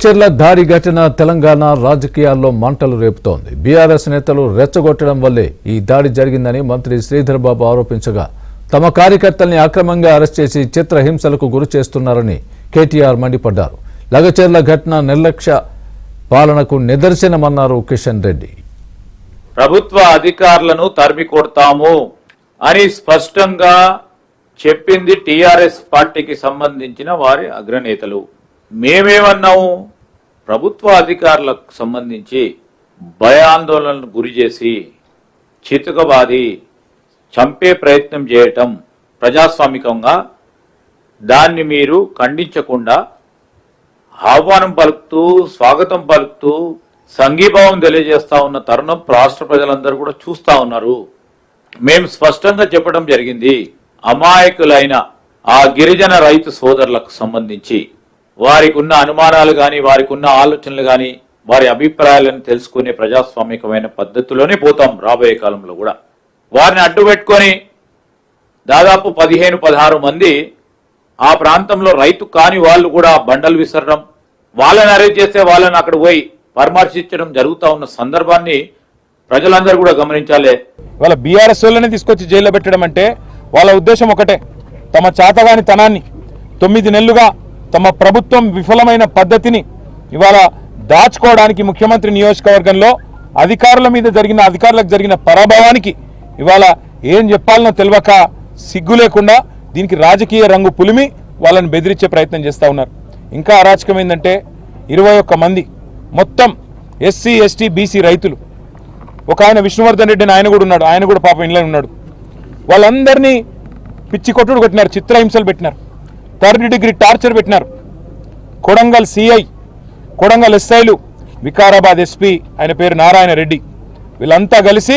చెర్ల దాడి ఘటన తెలంగాణ రాజకీయాల్లో మంటలు రేపుతోంది. బీఆర్ఎస్ నేతలు రెచ్చగొట్టడం వల్లే ఈ దాడి జరిగిందని మంత్రి శ్రీధర్ బాబు ఆరోపించగా తమ కార్యకర్తల్ని అక్రమంగా అరెస్ట్ చేసి చిత్రహింసలకు గురి చేస్తున్నారని కేటీఆర్ మండిపడ్డారు. లగచెర్ల ఘటన నిర్లక్ష్య పాలనకు నిదర్శనమన్నారు కిషన్ రెడ్డి. ప్రభుత్వ అధికారులను తరిమి కొడతాము అని స్పష్టంగా చెప్పింది టీఆర్ఎస్ పార్టీకి సంబంధించిన వారి అగ్రనేతలు. మేమేమన్నాము, ప్రభుత్వ అధికారులకు సంబంధించి భయాందోళనకు గురి చేసి చితుకబాది చంపే ప్రయత్నం చేయటం ప్రజాస్వామికంగా దాన్ని మీరు ఖండించకుండా ఆహ్వానం పలుకుతూ స్వాగతం పలుకుతూ సంఘీభావం తెలియజేస్తా ఉన్న తరుణం రాష్ట్ర ప్రజలందరూ కూడా చూస్తా ఉన్నారు. మేము స్పష్టంగా చెప్పడం జరిగింది, అమాయకులైన ఆ గిరిజన రైతు సోదరులకు సంబంధించి వారికి ఉన్న అనుమానాలు కానీ వారికి ఉన్న ఆలోచనలు కానీ వారి అభిప్రాయాలను తెలుసుకునే ప్రజాస్వామికమైన పద్ధతిలోనే పోతాం. రాబోయే కాలంలో కూడా వారిని అడ్డుపెట్టుకొని దాదాపు 15-16 మంది ఆ ప్రాంతంలో రైతు కాని వాళ్ళు కూడా బండలు విసరడం, వాళ్ళని అరెస్ట్ చేస్తే వాళ్ళని అక్కడ పోయి పరామర్శించడం జరుగుతూ ఉన్న సందర్భాన్ని ప్రజలందరూ కూడా గమనించాలి. వాళ్ళ బీఆర్ఎస్ వాళ్ళని తీసుకొచ్చి జైల్లో పెట్టడం అంటే వాళ్ళ ఉద్దేశం ఒకటే, తమ చాతగాని తనాన్ని 9 నెలలుగా తమ ప్రభుత్వం విఫలమైన పద్ధతిని ఇవాళ దాచుకోవడానికి ముఖ్యమంత్రి నియోజకవర్గంలో అధికారులకు జరిగిన పరాభవానికి ఇవాళ ఏం చెప్పాలనో తెలియక సిగ్గు లేకుండా దీనికి రాజకీయ రంగు పులిమి వాళ్ళని బెదిరించే ప్రయత్నం చేస్తూ ఉన్నారు. ఇంకా అరాచకం ఏంటంటే 21 మంది మొత్తం ఎస్సీ ఎస్టీ బీసీ రైతులు, ఒక ఆయన విష్ణువర్ధన్ రెడ్డి అని ఆయన కూడా ఉన్నాడు, ఆయన కూడా పాపం ఇంట్లో ఉన్నాడు. వాళ్ళందరినీ పిచ్చి కొట్టుడు కొట్టినారు, చిత్రహింసలు పెట్టినారు, 3rd డిగ్రీ టార్చర్ పెట్టినారు. కొడంగల్ సిఐ, కొడంగల్ ఎస్ఐలు, వికారాబాద్ ఎస్పీ ఆయన పేరు నారాయణ రెడ్డి, వీళ్ళంతా కలిసి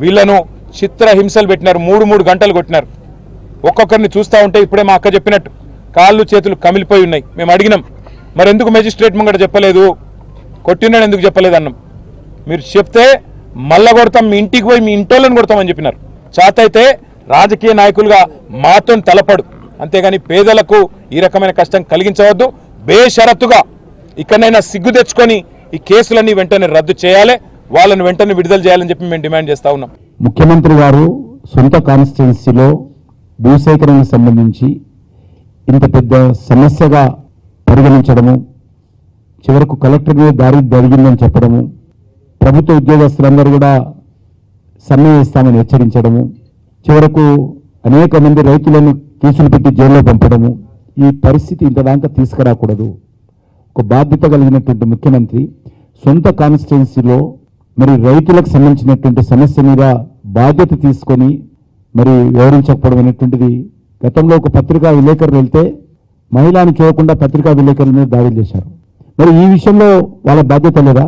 వీళ్ళను చిత్రహింసలు పెట్టినారు. 3 గంటలు కొట్టినారు. ఒక్కొక్కరిని చూస్తూ ఉంటే ఇప్పుడే మా అక్క చెప్పినట్టు కాళ్ళు చేతులు కమిలిపోయి ఉన్నాయి. మేము అడిగినాం, మరి ఎందుకు మెజిస్ట్రేట్ ముంగట చెప్పలేదు, కొట్టినాడు ఎందుకు చెప్పలేదు అన్నాం. మీరు చెప్తే మళ్ళా కొడతాం, మీ ఇంటికి పోయి మీ ఇంటోళ్ళని కొడతామని చెప్పినారు. చాతైతే రాజకీయ నాయకులుగా మాతో తలపడు, అంతేగాని పేదలకు ఈ రకమైన కష్టం కలిగించవద్దు. బేషరతుగా ఇక్కడైనా సిగ్గు తెచ్చుకొని ఈ కేసులన్నీ వెంటనే రద్దు చేయాలి, వాళ్ళని వెంటనే విడుదల చేయాలని చెప్పి మేము డిమాండ్ చేస్తా ఉన్నాం. ముఖ్యమంత్రి గారు సొంత కాన్స్టిట్యున్సీలో భూసేకరణకు సంబంధించి ఇంత పెద్ద సమస్యగా పరిగణించడము, చివరకు కలెక్టర్ మీద దాడి జరిగిందని చెప్పడము, ప్రభుత్వ ఉద్యోగస్తులందరూ కూడా సమ్మె చేస్తామని హెచ్చరించడము, చివరకు అనేక మంది రైతులను కేసులు పెట్టి జైల్లో పంపడము, ఈ పరిస్థితి ఇంతదాకా తీసుకురాకూడదు. ఒక బాధ్యత కలిగినటువంటి ముఖ్యమంత్రి సొంత కాన్స్టిట్యున్సీలో మరి రైతులకు సంబంధించినటువంటి సమస్య మీద బాధ్యత తీసుకొని మరి వివరించకపోవడం అనేటువంటిది, గతంలో ఒక పత్రికా విలేకరులు వెళ్తే మహిళను చూడకుండా పత్రికా విలేకరుల మీద దాడులు చేశారు. మరి ఈ విషయంలో వాళ్ళ బాధ్యత లేదా?